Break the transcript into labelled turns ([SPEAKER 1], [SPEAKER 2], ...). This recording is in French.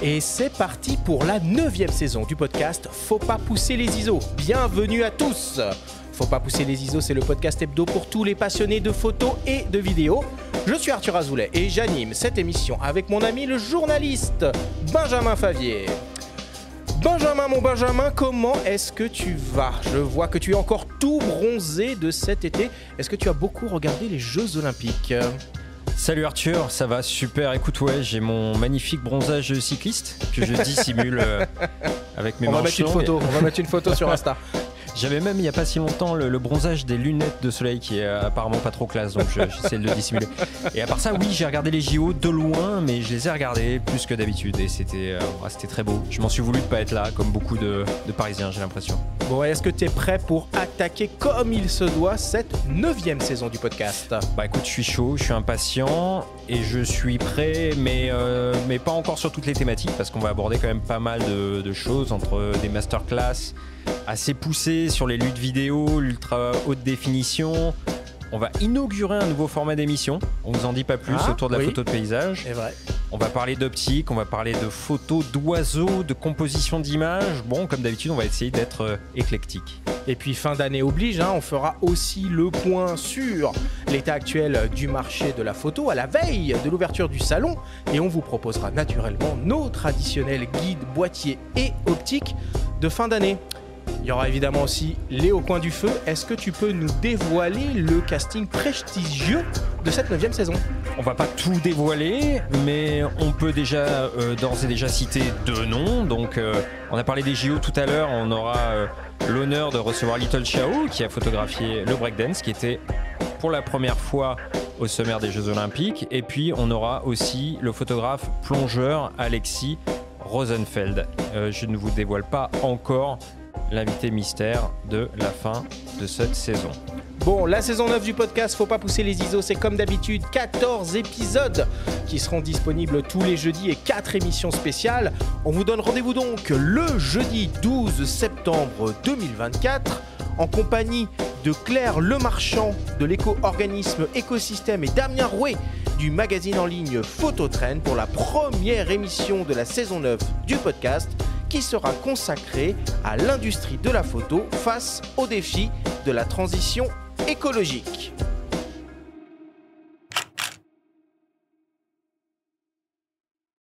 [SPEAKER 1] Et c'est parti pour la 9e saison du podcast Faut pas pousser les ISO. Bienvenue à tous. Faut pas pousser les ISO, c'est le podcast hebdo pour tous les passionnés de photos et de vidéos. Je suis Arthur Azoulay et j'anime cette émission avec mon ami le journaliste Benjamin Favier. Benjamin, mon Benjamin, comment est-ce que tu vas? Je vois que tu es encore tout bronzé de cet été. Est-ce que tu as beaucoup regardé les Jeux Olympiques?
[SPEAKER 2] Salut Arthur, ça va super. Écoute, ouais, j'ai mon magnifique bronzage cycliste que je dissimule avec mes manches longues.
[SPEAKER 1] On va mettre une photo sur Insta.
[SPEAKER 2] J'avais même il n'y a pas si longtemps le bronzage des lunettes de soleil qui est apparemment pas trop classe, donc j'essaie de le dissimuler. Et à part ça, oui, j'ai regardé les JO de loin, mais je les ai regardés plus que d'habitude et c'était très beau. Je m'en suis voulu de pas être là, comme beaucoup de Parisiens, j'ai l'impression.
[SPEAKER 1] Bon, est-ce que tu es prêt pour attaquer comme il se doit cette 9e saison du podcast?
[SPEAKER 2] Bah écoute, je suis chaud, je suis impatient et je suis prêt, mais pas encore sur toutes les thématiques parce qu'on va aborder quand même pas mal de choses, entre des masterclass assez poussées sur les luttes vidéo, l'ultra haute définition. On va inaugurer un nouveau format d'émission, on vous en dit pas plus, autour de la photo de paysage.
[SPEAKER 1] C'est vrai.
[SPEAKER 2] On va parler d'optique, on va parler de photos d'oiseaux, de composition d'images. Bon, comme d'habitude, on va essayer d'être éclectique.
[SPEAKER 1] Et puis fin d'année oblige, on fera aussi le point sur l'état actuel du marché de la photo à la veille de l'ouverture du salon. Et on vous proposera naturellement nos traditionnels guides boîtiers et optiques de fin d'année. Il y aura évidemment aussi Léo Coin du Feu. Est-ce que tu peux nous dévoiler le casting prestigieux de cette 9e saison?
[SPEAKER 2] On va pas tout dévoiler, mais on peut déjà d'ores et déjà citer 2 noms. Donc on a parlé des JO tout à l'heure, on aura l'honneur de recevoir Little Xiao qui a photographié le breakdance, qui était pour la première fois au sommaire des Jeux Olympiques. Et puis on aura aussi le photographe plongeur Alexis Rosenfeld. Je ne vous dévoile pas encore l'invité mystère de la fin de cette saison.
[SPEAKER 1] Bon, la saison 9 du podcast Faut pas pousser les ISO, c'est comme d'habitude 14 épisodes qui seront disponibles tous les jeudis et 4 émissions spéciales. On vous donne rendez-vous donc le jeudi 12 septembre 2024 en compagnie de Claire Lemarchand de l'éco-organisme Écosystème et Damien Rouet du magazine en ligne Phototrend pour la première émission de la saison 9 du podcast qui sera consacrée à l'industrie de la photo face aux défis de la transition écologique.